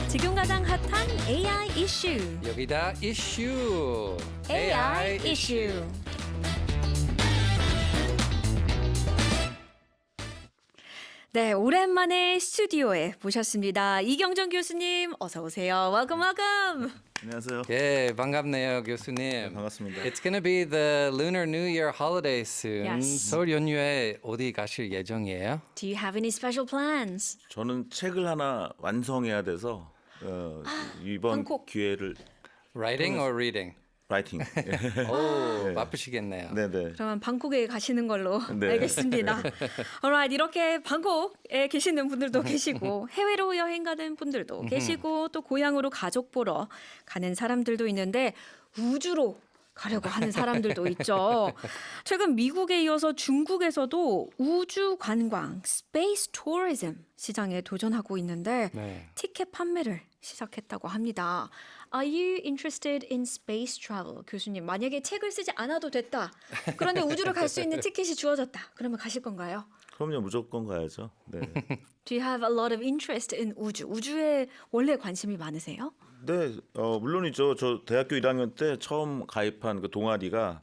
지금 가장 핫한 AI 이슈. 여기다 이슈. AI 이슈. 네, 오랜만에 스튜디오에 모셨습니다. 이경정 교수님, 어서 오세요. Welcome, welcome. 안녕하세요. 예, 반갑네요, 교수님. 반갑습니다. It's going to be the Lunar New Year holiday soon. Yes. 설 연휴에 어디 가실 예정이에요? Do you have any special plans? 저는 책을 하나 완성해야 돼서 이번 방콕. 기회를 Writing or reading? 라이팅. 오, 바쁘시겠네요. 네네. 그러면 방콕에 가시는 걸로 네. 알겠습니다. Alright, 이렇게 방콕에 계시는 분들도 계시고 해외로 여행 가는 분들도 계시고 또 고향으로 가족 보러 가는 사람들도 있는데 우주로 가려고 하는 사람들도 있죠. 최근 미국에 이어서 중국에서도 우주 관광, space tourism 시장에 도전하고 있는데 네. 티켓 판매를 시작했다고 합니다. Are you interested in space travel? 교수님, 만약에 책을 쓰지 않아도 됐다. 그런데 우주를 갈 수 있는 티켓이 주어졌다. 그러면 가실 건가요? 그럼요, 무조건 가야죠. 네. Do you have a lot of interest in 우주? 우주에 원래 관심이 많으세요? 네, 물론이죠. 저 대학교 1학년 때 처음 가입한 그 동아리가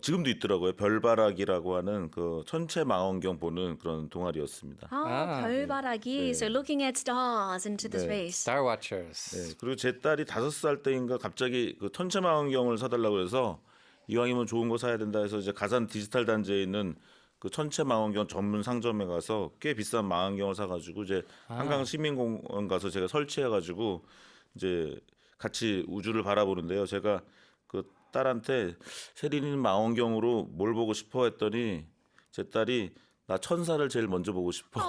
지금도 있더라고요. 별바라기라고 하는 그 천체 망원경 보는 그런 동아리였습니다. 아, 별바라기. So looking at stars into the 네. space. Star Watchers. 네, 그리고 제 딸이 5살 때인가 갑자기 그 천체 망원경을 사달라고 해서 이왕이면 좋은 거 사야 된다 해서 이제 가산 디지털 단지에 있는 그 천체 망원경 전문 상점에 가서 꽤 비싼 망원경을 사가지고 이제 한강 시민공원 가서 제가 설치해가지고 이제 같이 우주를 바라보는데요. 제가 그 딸한테 세린이는 망원경으로 뭘 보고 싶어 했더니 제 딸이 나 천사를 제일 먼저 보고 싶어.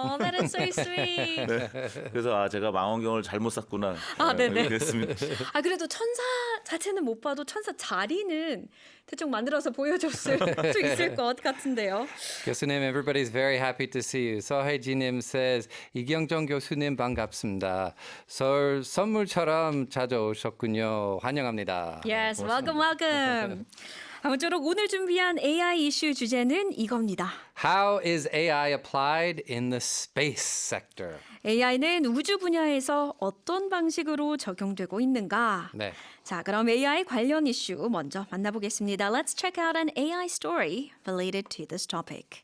Oh, that is so sweet. 그래서 제가 망원경을 잘못 샀구나. 네네. 그랬습니다. 아, 그래도 천사 자체는 못 봐도 천사 자리는 대충 만들어서 보여줄 수 있을 것 같은데요. 교수님, everybody's very happy to see you. 서혜지님 says, 이경정 교수님 반갑습니다. 설 선물처럼 찾아오셨군요. 환영합니다. Yes, welcome, welcome. 아무쪼록 오늘 준비한 AI 이슈 주제는 이겁니다. How is AI applied in the space sector? AI는 우주 분야에서 어떤 방식으로 적용되고 있는가? 네. 자, 그럼 AI 관련 이슈 먼저 만나보겠습니다. Let's check out an AI story related to this topic.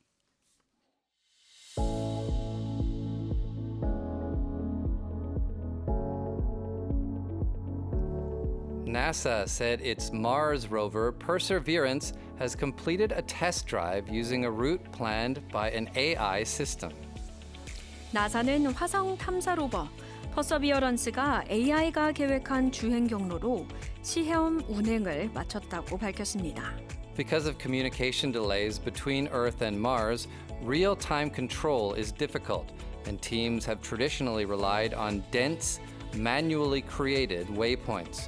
NASA said its Mars rover Perseverance has completed a test drive using a route planned by an AI system. 나사는 화성 탐사 로버 퍼서비어런스가 AI가 계획한 주행 경로로 시험 운행을 마쳤다고 밝혔습니다. Because of communication delays between Earth and Mars, real-time control is difficult, and teams have traditionally relied on dense, manually created waypoints.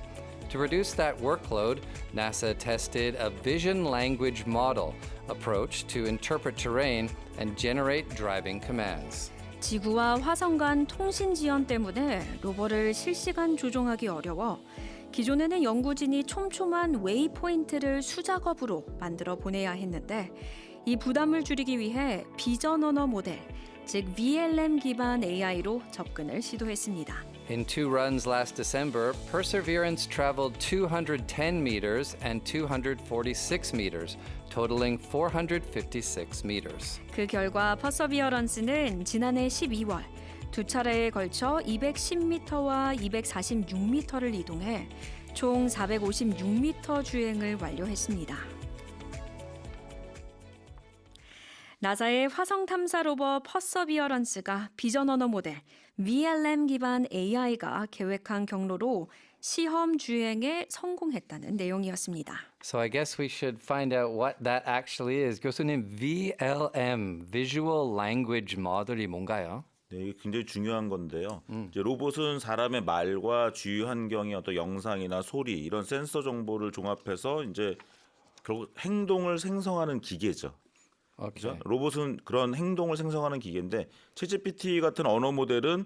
To reduce that workload, NASA tested a vision language model approach to interpret terrain and generate driving commands. 지구와 화성 간 통신 지연 때문에 로버를 실시간 조종하기 어려워 기존에는 연구진이 촘촘한 웨이포인트를 수작업으로 만들어 보내야 했는데 이 부담을 줄이기 위해 비전 언어 모델, 즉 VLM 기반 AI로 접근을 시도했습니다. In two runs last December, Perseverance traveled 210 meters and 246 meters, totaling 456 meters. 그 결과 퍼서비어런스는 지난해 12월 두 차례에 걸쳐 210m와 246m를 이동해 총 456m 주행을 완료했습니다. 나사의 화성 탐사 로버 퍼서비어런스가 비전 언어 모델 VLM 기반 AI가 계획한 경로로 시험 주행에 성공했다는 내용이었습니다. So I guess we should find out what that actually is. 교수님, VLM, Visual Language Model이 뭔가요? 네, 이게 굉장히 중요한 건데요. 이제 로봇은 사람의 말과 주위 환경의 어떤 영상이나 소리 이런 센서 정보를 종합해서 이제 결국 행동을 생성하는 기계죠. 그죠? 로봇은 그런 행동을 생성하는 기계인데 챗GPT 같은 언어 모델은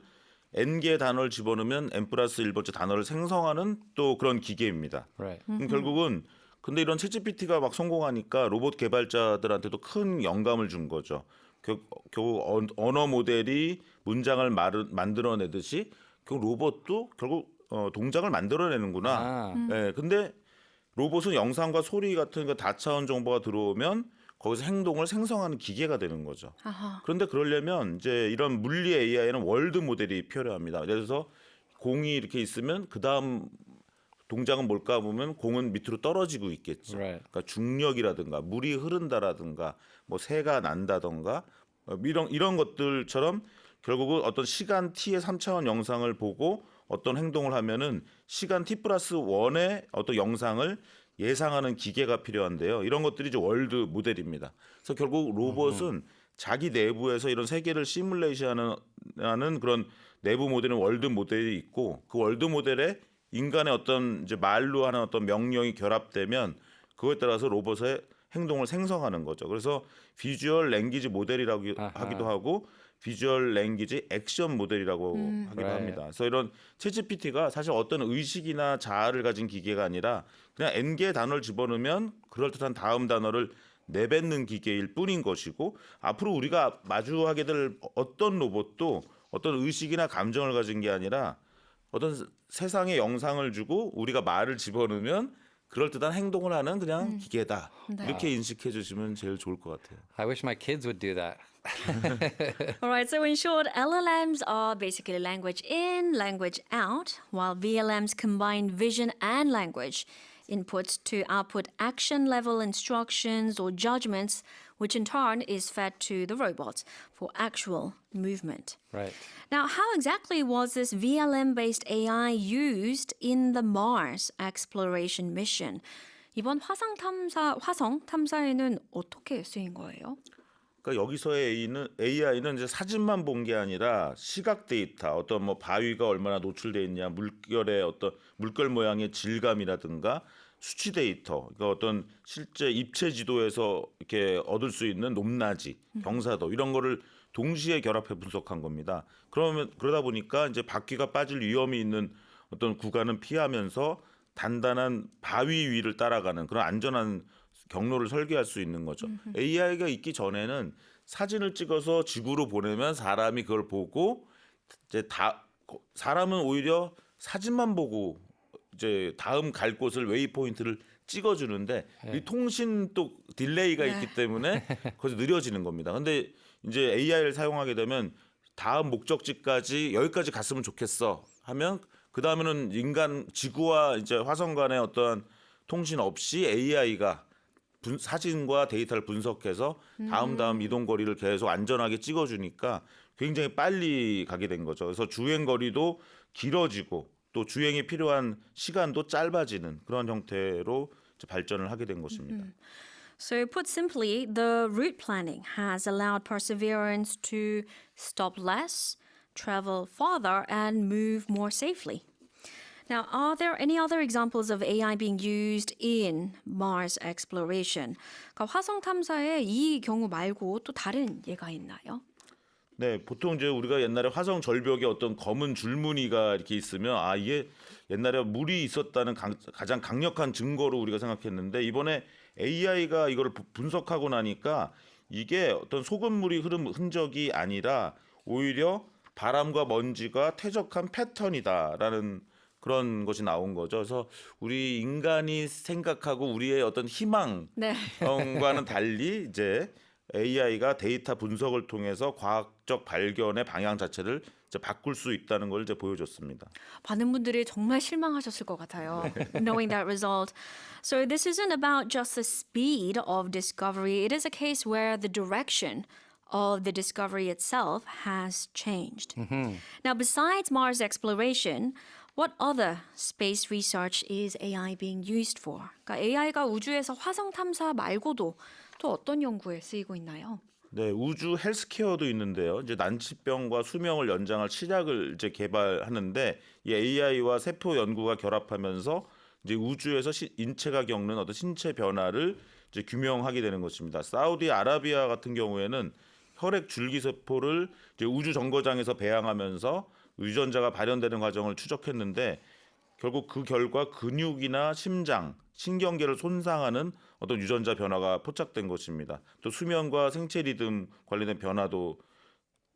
n개의 단어를 집어넣으면 n+1번째 단어를 생성하는 또 그런 기계입니다. Right. 그럼 결국은 근데 이런 챗GPT가 막 성공하니까 로봇 개발자들한테도 큰 영감을 준 거죠. 결국 언어 모델이 문장을 만들어내듯이 그 로봇도 결국 동작을 만들어내는구나. Ah. 예, 근데 로봇은 영상과 소리 같은 그 다차원 정보가 들어오면 거기서 행동을 생성하는 기계가 되는 거죠. 아하. 그런데 그러려면 이제 이런 물리 AI에는 월드 모델이 필요합니다. 그래서 공이 이렇게 있으면 그 다음 동작은 뭘까 보면 공은 밑으로 떨어지고 있겠죠. Right. 그러니까 중력이라든가 물이 흐른다라든가 뭐 새가 난다든가 이런 것들처럼 결국은 어떤 시간 t의 3차원 영상을 보고 어떤 행동을 하면은 시간 t 플러스 1의 어떤 영상을 예상하는 기계가 필요한데요. 이런 것들이 이제 월드 모델입니다. 그래서 결국 로봇은 자기 내부에서 이런 세계를 시뮬레이션하는 그런 내부 모델은 월드 모델이 있고 그 월드 모델에 인간의 어떤 이제 말로 하는 어떤 명령이 결합되면 그거에 따라서 로봇의 행동을 생성하는 거죠. 그래서 비주얼 랭귀지 모델이라고 하기도 하고 비주얼 랭귀지 액션 모델이라고 하기도 Right. 합니다. 그래서 이런 챗GPT가 사실 어떤 의식이나 자아를 가진 기계가 아니라 그냥 n개의 단어를 집어넣으면 그럴듯한 다음 단어를 내뱉는 기계일 뿐인 것이고 앞으로 우리가 마주하게 될 어떤 로봇도 어떤 의식이나 감정을 가진 게 아니라 어떤 세상에 영상을 주고 우리가 말을 집어넣으면 그럴듯한 행동을 하는 그냥 기계다. 네. 이렇게 인식해 주시면 제일 좋을 것 같아요. I wish my kids would do that. All right, so in short, LLMs are basically language in, language out, while VLMs combine vision and language inputs to output action level instructions or judgments, which in turn is fed to the robots for actual movement. Right. Now, how exactly was this VLM based AI used in the Mars exploration mission? 이번 화성 탐사에는 어떻게 쓰인 거예요? 그러니까 여기서의 AI는 이제 사진만 본 게 아니라 시각 데이터, 어떤 뭐 바위가 얼마나 노출돼 있냐, 물결의 어떤 물결 모양의 질감이라든가 수치 데이터, 그러니까 어떤 실제 입체 지도에서 이렇게 얻을 수 있는 높낮이, 경사도 이런 거를 동시에 결합해 분석한 겁니다. 그러다 보니까 이제 바퀴가 빠질 위험이 있는 어떤 구간은 피하면서 단단한 바위 위를 따라가는 그런 안전한 경로를 설계할 수 있는 거죠. AI가 있기 전에는 사진을 찍어서 지구로 보내면 사람이 그걸 보고 이제 사람은 오히려 사진만 보고 이제 다음 갈 곳을 웨이포인트를 찍어주는데 이 통신 또 딜레이가 있기 때문에 거기서 느려지는 겁니다. 근데 이제 AI를 사용하게 되면 다음 목적지까지 여기까지 갔으면 좋겠어 하면 그 다음에는 인간 지구와 이제 화성 간의 어떠한 통신 없이 AI가 사진과 데이터를 분석해서 다음 이동 거리를 계속 안전하게 찍어주니까 굉장히 빨리 가게 된 거죠. 그래서 주행 거리도 길어지고 또 주행에 필요한 시간도 짧아지는 그런 형태로 이제 발전을 하게 된 것입니다. So, put simply, the route planning has allowed Perseverance to stop less, travel farther, and move more safely. Now, are there any other examples of AI being used in Mars exploration? 그러니까 화성 탐사에 이 경우 말고 또 다른 예가 있나요? 네, 보통 이제 우리가 옛날에 화성 절벽에 어떤 검은 줄무늬가 이렇게 있으면 이게 옛날에 물이 있었다는 가장 강력한 증거로 우리가 생각했는데 이번에 AI가 이거를 분석하고 나니까 이게 어떤 소금물이 흐른 흔적이 아니라 오히려 바람과 먼지가 퇴적한 패턴이다라는 그런 것이 나온 거죠. 그래서 우리 인간이 생각하고 우리의 어떤 희망과는 네. 달리 이제 AI가 데이터 분석을 통해서 과학적 발견의 방향 자체를 이제 바꿀 수 있다는 걸 이제 보여줬습니다. 많은 분들이 정말 실망하셨을 것 같아요. Knowing that result. So this isn't about just the speed of discovery. It is a case where the direction of the discovery itself has changed. Now, besides Mars exploration, what other space research is AI being used for? 그러니까 AI가 우주에서 화성 탐사 말고도 또 어떤 연구에 쓰이고 있나요? 네, 우주 헬스케어도 있는데요. 이제 난치병과 수명을 연장할 치약을 이제 개발하는데 이 AI와 세포 연구가 결합하면서 이제 우주에서 인체가 겪는 어떤 신체 변화를 이제 규명하게 되는 것입니다. 사우디아라비아 같은 경우에는 혈액 줄기세포를 이제 우주 정거장에서 배양하면서 유전자가 발현되는 과정을 추적했는데 결국 그 결과 근육이나 심장, 신경계를 손상하는 어떤 유전자 변화가 포착된 것입니다. 또 수면과 생체 리듬 관련된 변화도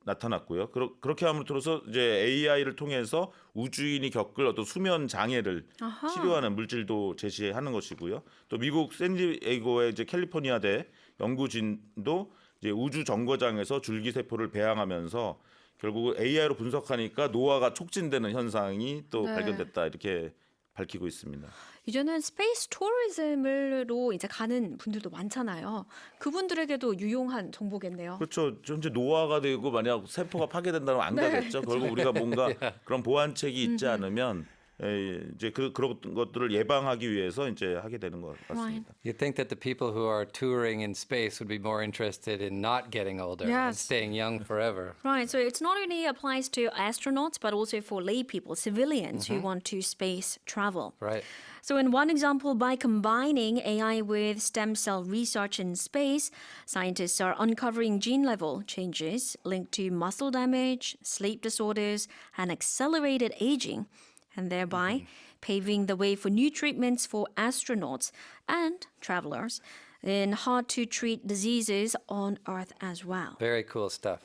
나타났고요. 그렇게 함으로써 이제 AI를 통해서 우주인이 겪을 어떤 수면 장애를 아하. 치료하는 물질도 제시하는 것이고요. 또 미국 샌디에이고의 이제 캘리포니아대 연구진도 이제 우주 정거장에서 줄기세포를 배양하면서 결국 AI로 분석하니까 노화가 촉진되는 현상이 또 네. 발견됐다 이렇게 밝히고 있습니다. 이제는 스페이스 투어리즘으로 이제 가는 분들도 많잖아요. 그분들에게도 유용한 정보겠네요. 그렇죠. 현재 노화가 되고 만약 세포가 파괴된다면 안 네, 가겠죠. 결국 우리가 뭔가 그런 보완책이 있지 않으면 이제 그런 것들을 예방하기 위해서 이제 하게 되는 것 같습니다. You'd think that the people who are touring in space would be more interested in not getting older and Yes. staying young forever. Right, so it's not only applies to astronauts but also for lay people, civilians who want to space travel. Right. So in one example, by combining AI with stem cell research in space, scientists are uncovering gene level changes linked to muscle damage, sleep disorders, and accelerated aging, and thereby paving the way for new treatments for astronauts and travelers in hard to treat diseases on Earth as well. Very cool stuff.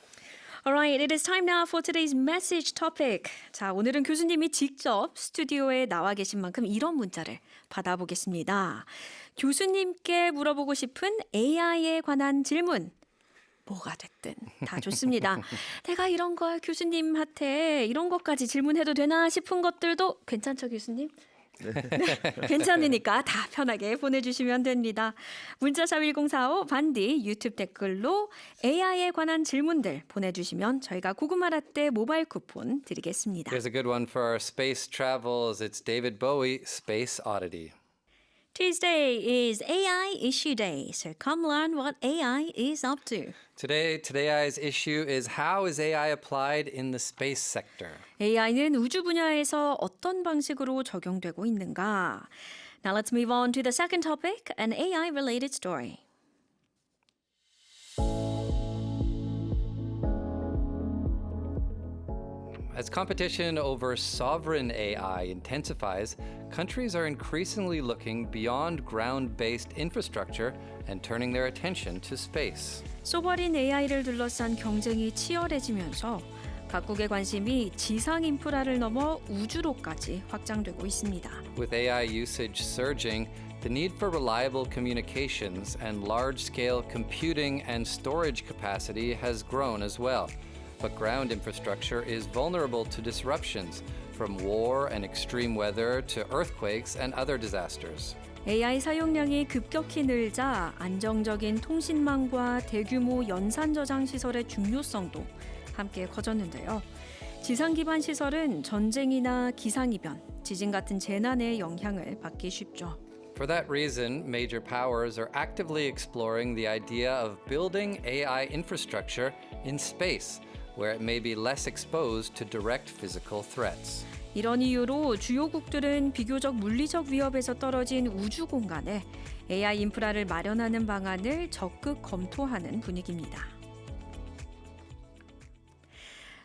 All right, it is time now for today's message topic. 자, 오늘은 교수님이 직접 스튜디오에 나와 계신 만큼 이런 문자를 받아보겠습니다. 교수님께 물어보고 싶은 AI에 관한 질문. 뭐가 됐든 다 좋습니다. 내가 이런 걸 교수님한테 이런 것까지 질문해도 되나 싶은 것들도 괜찮죠, 교수님? 네. 괜찮으니까 다 편하게 보내주시면 됩니다. 문자샵 1045 반디 유튜브 댓글로 AI에 관한 질문들 보내주시면 저희가 고구마 라떼 모바일 쿠폰 드리겠습니다. Here's a good one for our space travels. It's David Bowie, Space Oddity. Tuesday is AI issue day, so come learn what AI is up to. Today's issue is how is AI applied in the space sector? AI는 우주 분야에서 어떤 방식으로 적용되고 있는가? Now let's move on to the second topic, an AI-related story. As competition over sovereign AI intensifies, countries are increasingly looking beyond ground-based infrastructure and turning their attention to space. 소버린 AI를 둘러싼 경쟁이 치열해지면서 각국의 관심이 지상 인프라를 넘어 우주로까지 확장되고 있습니다. With AI usage surging, the need for reliable communications and large-scale computing and storage capacity has grown as well. But ground infrastructure is vulnerable to disruptions, from war and extreme weather to earthquakes and other disasters. AI 사용량이 급격히 늘자 안정적인 통신망과 대규모 연산 저장 시설의 중요성도 함께 커졌는데요. 지상 기반 시설은 전쟁이나 기상이변, 지진 같은 재난의 영향을 받기 쉽죠. For that reason, major powers are actively exploring the idea of building AI infrastructure in space, where it may be less exposed to direct physical threats. 이런 이유로 주요국들은 비교적 물리적 위협에서 떨어진 우주 공간에 AI 인프라를 마련하는 방안을 적극 검토하는 분위기입니다.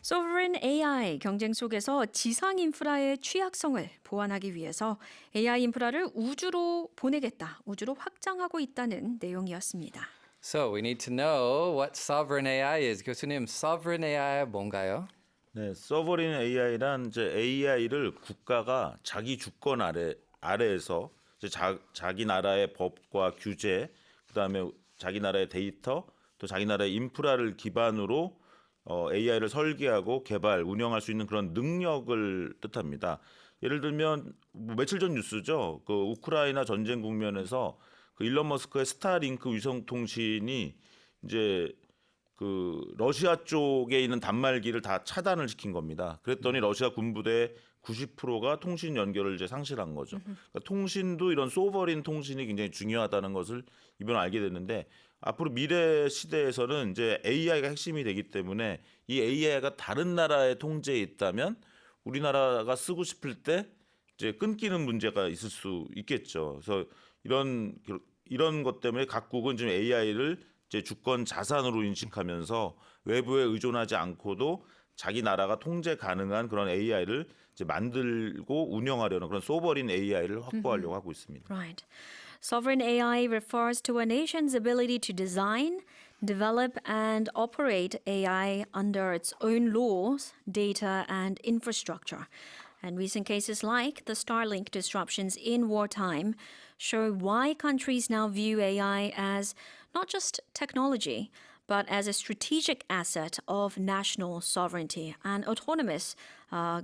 소버린 AI 경쟁 속에서 지상 인프라의 취약성을 보완하기 위해서 AI 인프라를 우주로 보내겠다, 우주로 확장하고 있다는 내용이었습니다. So we need to know what sovereign AI is. 교수님, sovereign AI 뭔가요? 네, 서버린 AI란 이제 AI를 국가가 자기 주권 아래에서 이제 자기 나라의 법과 규제, 그다음에 자기 나라의 데이터, 또 자기 나라의 인프라를 기반으로 AI를 설계하고 개발, 운영할 수 있는 그런 능력을 뜻합니다. 예를 들면 뭐 며칠 전 뉴스죠. 그 우크라이나 전쟁 국면에서 그 일론 머스크의 스타링크 위성 통신이 이제 그 러시아 쪽에 있는 단말기를 다 차단을 시킨 겁니다. 그랬더니 러시아 군부대 90%가 통신 연결을 이제 상실한 거죠. 그러니까 통신도 이런 소버린 통신이 굉장히 중요하다는 것을 이번에 알게 됐는데 앞으로 미래 시대에서는 이제 AI가 핵심이 되기 때문에 이 AI가 다른 나라의 통제에 있다면 우리나라가 쓰고 싶을 때 이제 끊기는 문제가 있을 수 있겠죠. 그래서 이런 것 때문에 각국은 지금 AI를 이제 주권 자산으로 인식하면서 외부에 의존하지 않고도 자기 나라가 통제 가능한 그런 AI를 이제 만들고 운영하려는 그런 소버린 AI를 확보하려고 하고 있습니다. Right. Sovereign AI refers to a nation's ability to design, develop and operate AI under its own laws, data, and infrastructure. And recent cases like the Starlink disruptions in wartime show why countries now view AI as not just technology, but as a strategic asset of national sovereignty and autonomous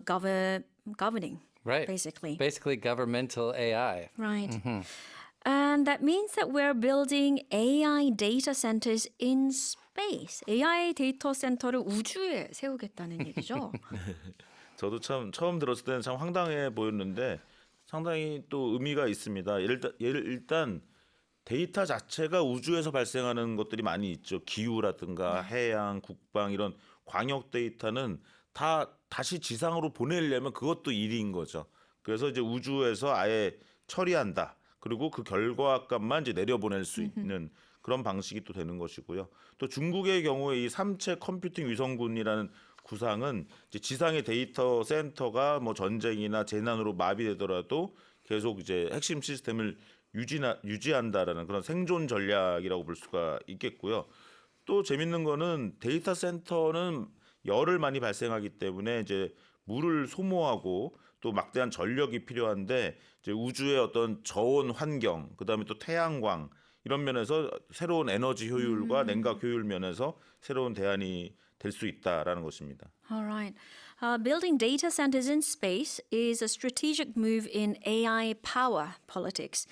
governing, Right. basically. Basically governmental AI. Right. And that means that we're building AI data centers in space. AI 데이터 센터를 우주에 세우겠다는 얘기죠. 저도 참 처음 들었을 때는 참 황당해 보였는데 상당히 또 의미가 있습니다. 일단 데이터 자체가 우주에서 발생하는 것들이 많이 있죠. 기후라든가 해양, 국방 이런 광역 데이터는 다 다시 지상으로 보내려면 그것도 일인 거죠. 그래서 이제 우주에서 아예 처리한다. 그리고 그 결과값만 이제 내려보낼 수 있는 그런 방식이 또 되는 것이고요. 또 중국의 경우에 이 삼체 컴퓨팅 위성군이라는 구상은 이제 지상의 데이터 센터가 뭐 전쟁이나 재난으로 마비되더라도 계속 이제 핵심 시스템을 유지한다라는 그런 생존 전략이라고 볼 수가 있겠고요. 또 재밌는 거는 데이터 센터는 열을 많이 발생하기 때문에 이제 물을 소모하고 또 막대한 전력이 필요한데 이제 우주의 어떤 저온 환경, 그다음에 또 태양광 이런 면에서 새로운 에너지 효율과 냉각 효율 면에서 새로운 대안이 될 수 있다라는 것입니다. All right. Building data centers in space is a strategic move in AI power politics.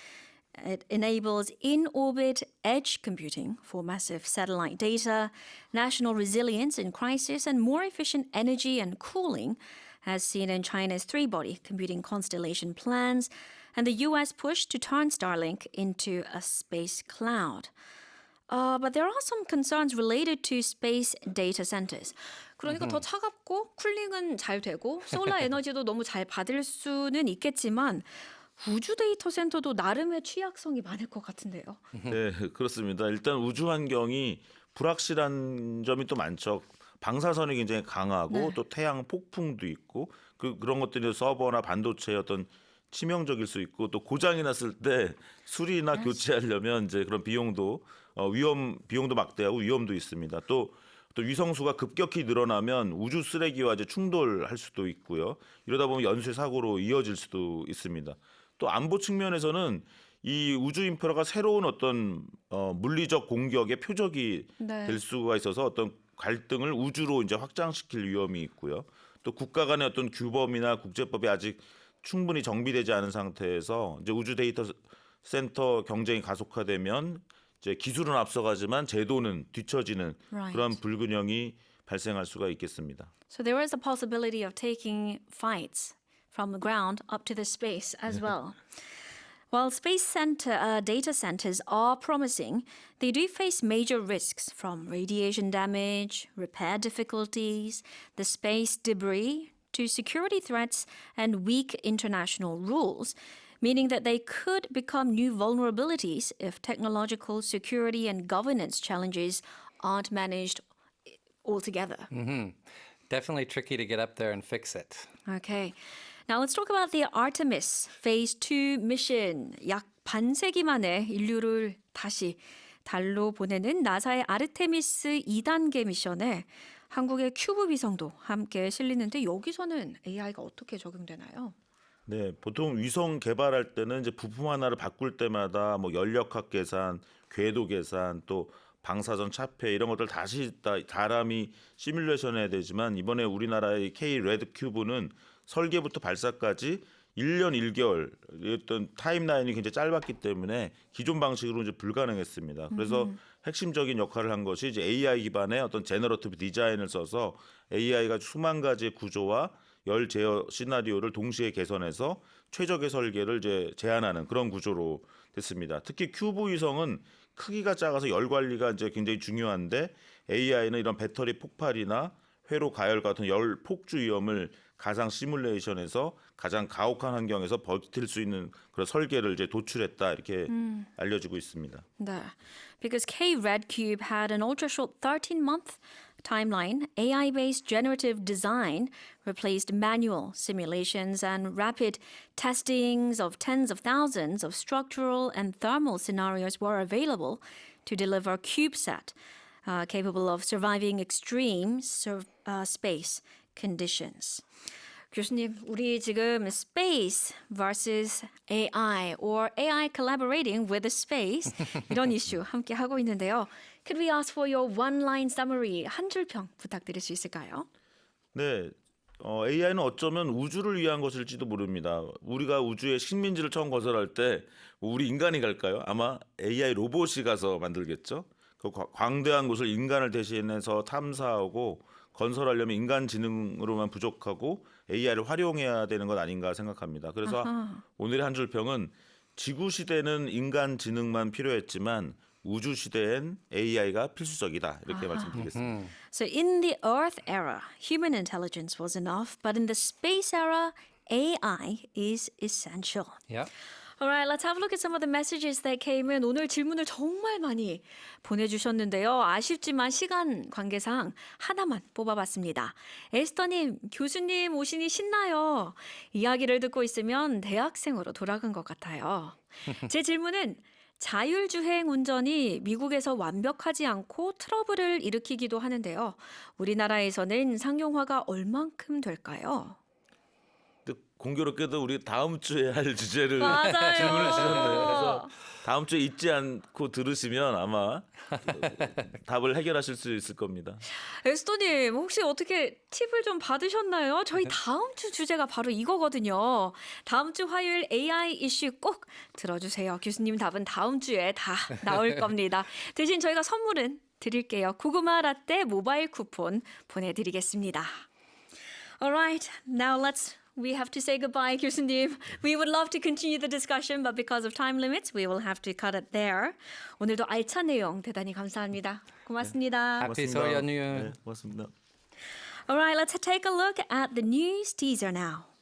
It enables in orbit edge computing for massive satellite data, national resilience in crisis, and more efficient energy and cooling, as seen in China's three body computing constellation plans and the US push to turn Starlink into a space cloud. But there are some concerns related to space data centers. 그러니까 더 차갑고 쿨링은 잘 되고 솔라 에너지도 너무 잘 받을 수는 있겠지만 우주 데이터 센터도 나름의 취약성이 많을 것 같은데요. 네, 그렇습니다. 일단 우주 환경이 불확실한 점이 또 많죠. 방사선이 굉장히 강하고 또 태양 폭풍도 있고 그런 것들이 서버나 반도체의 어떤 치명적일 수 있고 또 고장이 났을 때 수리나 교체하려면 이제 그런 비용도 비용도 막대하고 위험도 있습니다. 또 위성수가 급격히 늘어나면 우주 쓰레기와 이제 충돌할 수도 있고요. 이러다 보면 연쇄 사고로 이어질 수도 있습니다. 또 안보 측면에서는 이 우주 인프라가 새로운 어떤 물리적 공격의 표적이 될 수가 있어서 어떤 갈등을 우주로 이제 확장시킬 위험이 있고요. 또 국가 간의 어떤 규범이나 국제법이 아직 충분히 정비되지 않은 상태에서 이제 우주 데이터 센터 경쟁이 가속화되면 이제 기술은 앞서가지만 제도는 뒤처지는 그런 불균형이 발생할 수가 있겠습니다. So there is a possibility of taking fights from the ground up to the space as well. While data centers are promising, they do face major risks from radiation damage, repair difficulties, the space debris, to security threats and weak international rules, meaning that they could become new vulnerabilities if technological security and governance challenges aren't managed altogether. Definitely tricky to get up there and fix it. Okay. Now let's talk about the Artemis Phase 2 mission. 약 반세기 만에 인류를 다시 달로 보내는 나사의 아르테미스 2단계 미션에 한국의 큐브 위성도 함께 실리는데 여기서는 AI가 어떻게 적용되나요? 네, 보통 위성 개발할 때는 이제 부품 하나를 바꿀 때마다 뭐 연력학 계산, 궤도 계산, 또 방사선 차폐 이런 것들 다시 다람이 시뮬레이션해야 되지만 이번에 우리나라의 K 레드 큐브는 설계부터 발사까지 1년 1개월 어떤 타임라인이 굉장히 짧았기 때문에 기존 방식으로 이제 불가능했습니다. 그래서 핵심적인 역할을 한 것이 이제 AI 기반의 어떤 제너러티브 디자인을 써서 AI가 수만 가지의 구조와 열 제어 시나리오를 동시에 개선해서 최적의 설계를 이제 제안하는 그런 구조로 됐습니다. 특히 큐브 위성은 크기가 작아서 열 관리가 이제 굉장히 중요한데 AI는 이런 배터리 폭발이나 회로 가열 같은 열 폭주 위험을 가상 시뮬레이션에서 가장 가혹한 환경에서 버틸 수 있는 그런 설계를 이제 도출했다 이렇게 알려지고 있습니다. 네. Because K-Red Cube had an ultra-short 13-month timeline, AI-based generative design replaced manual simulations and rapid testings of tens of thousands of structural and thermal scenarios were available to deliver CubeSat. capable of surviving extreme space conditions. 교수님, 우리 지금 space versus AI or AI collaborating with space 이런 이슈 함께 하고 있는데요. Could we ask for your one-line summary 한 줄평 부탁드릴 수 있을까요? 네. AI는 어쩌면 우주를 위한 것일지도 모릅니다. 우리가 우주의 식민지를 처음 건설할 때 우리 인간이 갈까요? 아마 AI 로봇이 가서 만들겠죠. 그 광대한 곳을 인간을 대신해서 탐사하고 건설하려면 인간 지능으로만 부족하고 AI를 활용해야 되는 것 아닌가 생각합니다. 그래서 오늘의 한 줄 평은 지구 시대는 인간 지능만 필요했지만 우주 시대엔 AI가 필수적이다. 이렇게 말씀드리겠습니다. So in the Earth era, human intelligence was enough, but in the space era, AI is essential. Yeah. Alright, let's have a look at some of the messages that came in. 오늘 질문을 정말 많이 보내주셨는데요. 아쉽지만 시간 관계상 하나만 뽑아봤습니다. 에스터님, 교수님 오시니 신나요. 이야기를 듣고 있으면 대학생으로 돌아간 것 같아요. 제 질문은 자율주행 운전이 미국에서 완벽하지 않고 트러블을 일으키기도 하는데요. 우리나라에서는 상용화가 얼만큼 될까요? 근데 공교롭게도 우리 다음 주에 할 주제를 맞아요. 질문을 주셨네요. 그래서 다음 주에 잊지 않고 들으시면 아마 답을 해결하실 수 있을 겁니다. 에스토님 혹시 어떻게 팁을 좀 받으셨나요? 저희 다음 주 주제가 바로 이거거든요. 다음 주 화요일 AI 이슈 꼭 들어주세요. 교수님 답은 다음 주에 다 나올 겁니다. 대신 저희가 선물은 드릴게요. 고구마 라떼 모바일 쿠폰 보내드리겠습니다. Alright, now we have to say goodbye, 교수님. We would love to continue the discussion, but because of time limits, we will have to cut it there. 오늘도 알찬 내용 대단히 감사합니다. 고맙습니다. Happy 설 연휴. 네, 고맙습니다. Alright, let's take a look at the news teaser now.